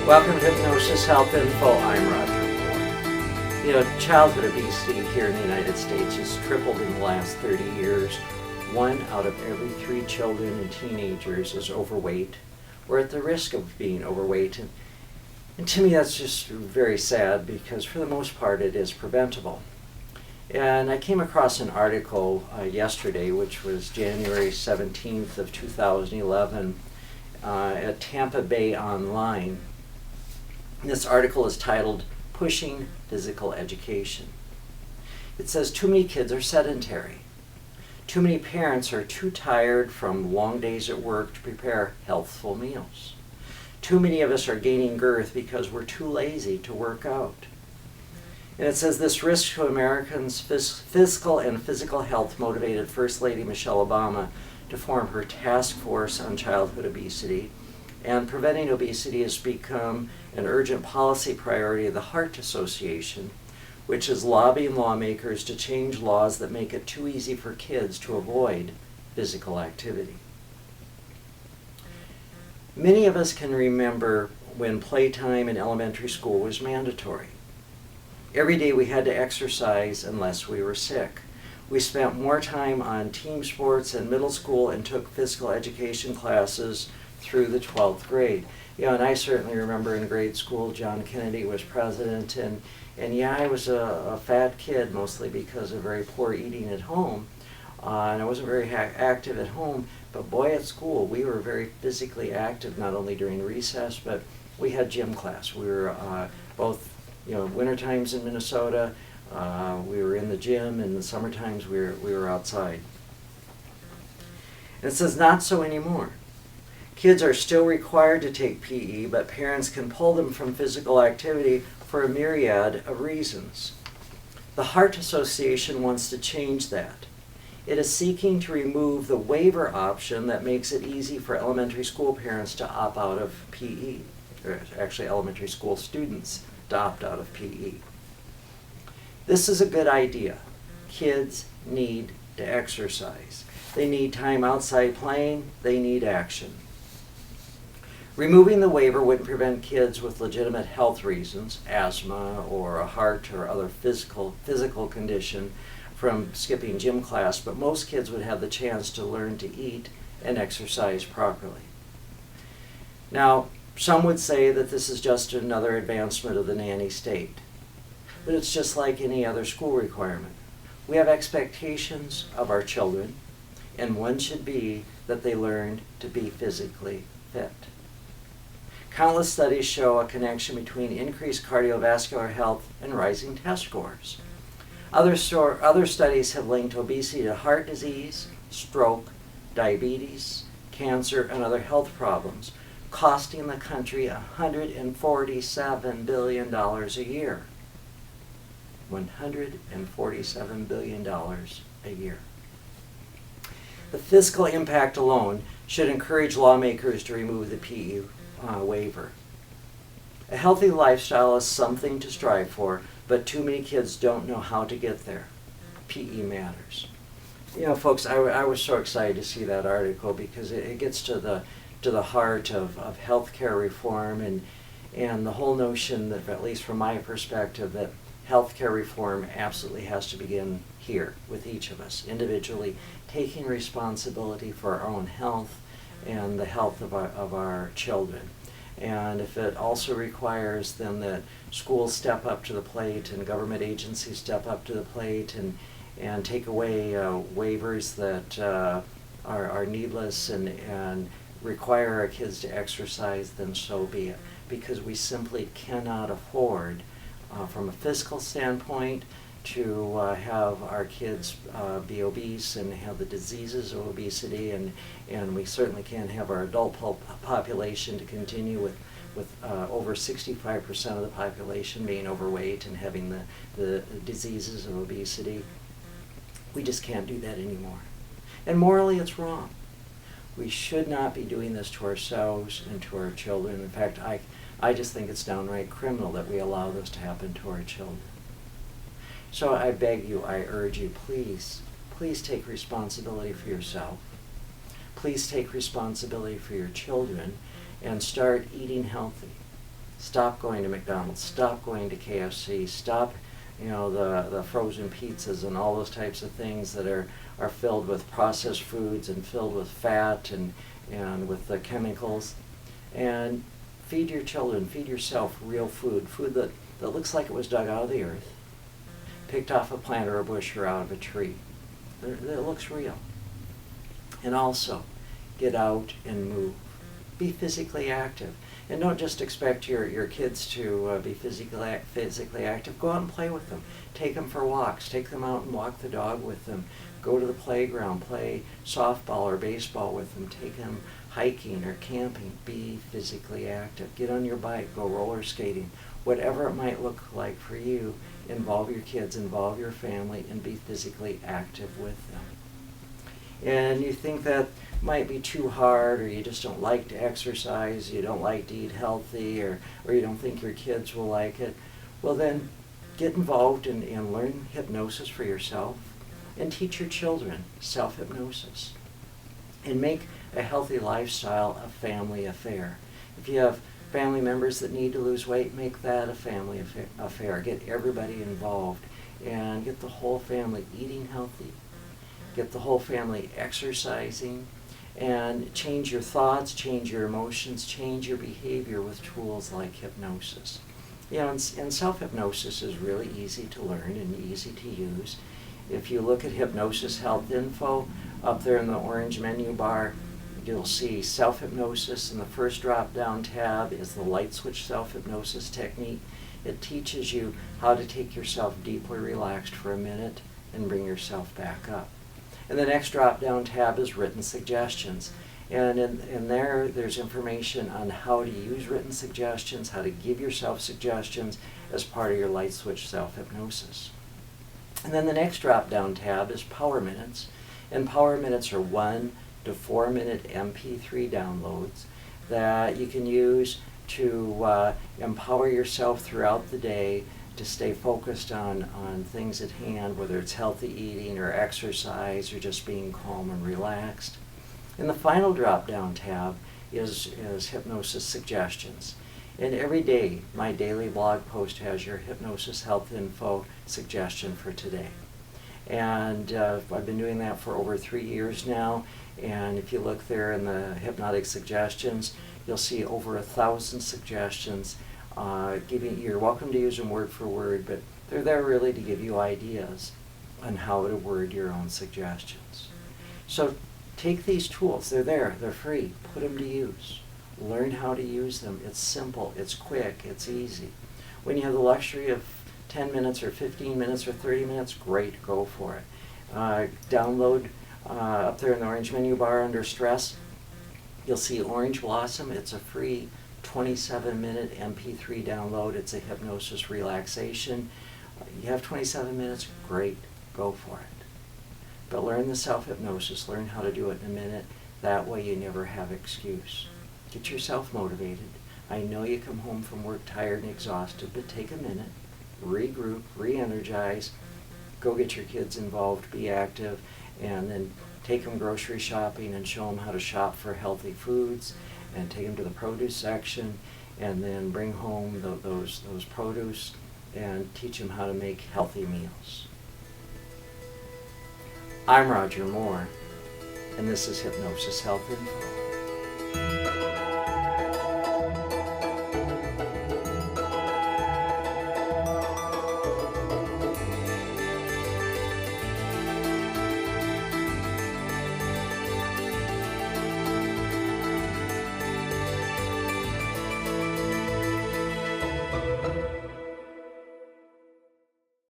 Welcome to Hypnosis Health Info. I'm Roger Ward. Childhood obesity here in the United States has tripled in the last 30 years. 1 out of every 3 children and teenagers is overweight or at the risk of being overweight. And to me, that's just very sad because for the most part it is preventable. And I came across an article yesterday, which was January 17th of 2011 at Tampa Bay Online. This article is titled, Pushing Physical Education. It says too many kids are sedentary. Too many parents are too tired from long days at work to prepare healthful meals. Too many of us are gaining girth because we're too lazy to work out. And it says this risk to Americans' physical and physical health motivated First Lady Michelle Obama to form her task force on childhood obesity, and preventing obesity has become an urgent policy priority of the Heart Association, which is lobbying lawmakers to change laws that make it too easy for kids to avoid physical activity. Many of us can remember when playtime in elementary school was mandatory. Every day we had to exercise unless we were sick. We spent more time on team sports in middle school and took physical education classes through the 12th grade. And I certainly remember in grade school, John Kennedy was president, and I was a fat kid mostly because of very poor eating at home, and I wasn't very active at home, but boy, at school, we were very physically active, not only during recess, but we had gym class. We were both, winter times in Minnesota, we were in the gym, and the summer times we were outside. And it says not so anymore. Kids are still required to take PE, but parents can pull them from physical activity for a myriad of reasons. The Heart Association wants to change that. It is seeking to remove the waiver option that makes it easy for elementary school parents to opt out of PE, or actually elementary school students to opt out of PE. This is a good idea. Kids need to exercise. They need time outside playing. They need action. Removing the waiver wouldn't prevent kids with legitimate health reasons, asthma or a heart or other physical condition, from skipping gym class, but most kids would have the chance to learn to eat and exercise properly. Now, some would say that this is just another advancement of the nanny state, but it's just like any other school requirement. We have expectations of our children, and one should be that they learn to be physically fit. Countless studies show a connection between increased cardiovascular health and rising test scores. Other studies have linked obesity to heart disease, stroke, diabetes, cancer, and other health problems, costing the country $147 billion a year. $147 billion a year. The physical impact alone should encourage lawmakers to remove the PE waiver. A healthy lifestyle is something to strive for, but too many kids don't know how to get there. PE matters. Folks, I was so excited to see that article because it gets to the heart of healthcare reform and the whole notion that, at least from my perspective, that healthcare reform absolutely has to begin here with each of us, individually taking responsibility for our own health and the health of our children. And if it also requires then that schools step up to the plate and government agencies step up to the plate and take away waivers that are needless and require our kids to exercise, then so be it. Because we simply cannot afford, from a fiscal standpoint, to have our kids be obese and have the diseases of obesity, and we certainly can't have our adult population to continue with over 65% of the population being overweight and having the diseases of obesity. We just can't do that anymore. And morally, it's wrong. We should not be doing this to ourselves and to our children. In fact, I just think it's downright criminal that we allow this to happen to our children. So I beg you, I urge you, please take responsibility for yourself. Please take responsibility for your children and start eating healthy. Stop going to McDonald's. Stop going to KFC. Stop, the frozen pizzas and all those types of things that are filled with processed foods and filled with fat and with the chemicals. And feed your children, feed yourself real food that looks like it was dug out of the earth, picked off a plant or a bush or out of a tree. It looks real. And also, get out and move. Be physically active. And don't just expect your kids to be physically active. Go out and play with them. Take them for walks. Take them out and walk the dog with them. Go to the playground. Play softball or baseball with them. Take them hiking or camping. Be physically active. Get on your bike. Go roller skating. Whatever it might look like for you, involve your kids, involve your family, and be physically active with them. And you think that might be too hard, or you just don't like to exercise, you don't like to eat healthy, or you don't think your kids will like it, well then get involved and learn hypnosis for yourself and teach your children self-hypnosis. And make a healthy lifestyle a family affair. If you have family members that need to lose weight, make that a family affair. Get everybody involved and get the whole family eating healthy. Get the whole family exercising, and change your thoughts, change your emotions, change your behavior with tools like hypnosis. And self-hypnosis is really easy to learn and easy to use. If you look at Hypnosis Health Info, up there in the orange menu bar, you'll see self-hypnosis, and the first drop-down tab is the light switch self-hypnosis technique. It teaches you how to take yourself deeply relaxed for a minute and bring yourself back up. And the next drop-down tab is written suggestions. And in there's information on how to use written suggestions, how to give yourself suggestions as part of your light switch self-hypnosis. And then the next drop-down tab is Power Minutes. And Power Minutes are 1 to 4 minute MP3 downloads that you can use to empower yourself throughout the day to stay focused on things at hand, whether it's healthy eating or exercise or just being calm and relaxed. And the final drop-down tab is hypnosis suggestions. And every day, my daily blog post has your Hypnosis Health Info suggestion for today. And I've been doing that for over 3 years now. And if you look there in the hypnotic suggestions, you'll see over 1,000 suggestions. You're welcome to use them word for word, but they're there really to give you ideas on how to word your own suggestions. So take these tools. They're there. They're free. Put them to use. Learn how to use them. It's simple. It's quick. It's easy. When you have the luxury of 10 minutes or 15 minutes or 30 minutes, great. Go for it. Download up there in the orange menu bar under stress. You'll see Orange Blossom. It's a free 27-minute MP3 download. It's a hypnosis relaxation. You have 27 minutes, great, go for it. But learn the self-hypnosis, learn how to do it in a minute. That way you never have excuse. Get yourself motivated. I know you come home from work tired and exhausted, but take a minute, regroup, re-energize, go get your kids involved, be active, and then take them grocery shopping and show them how to shop for healthy foods, and take them to the produce section, and then bring home those produce and teach them how to make healthy meals. I'm Roger Moore, and this is Hypnosis Health Info.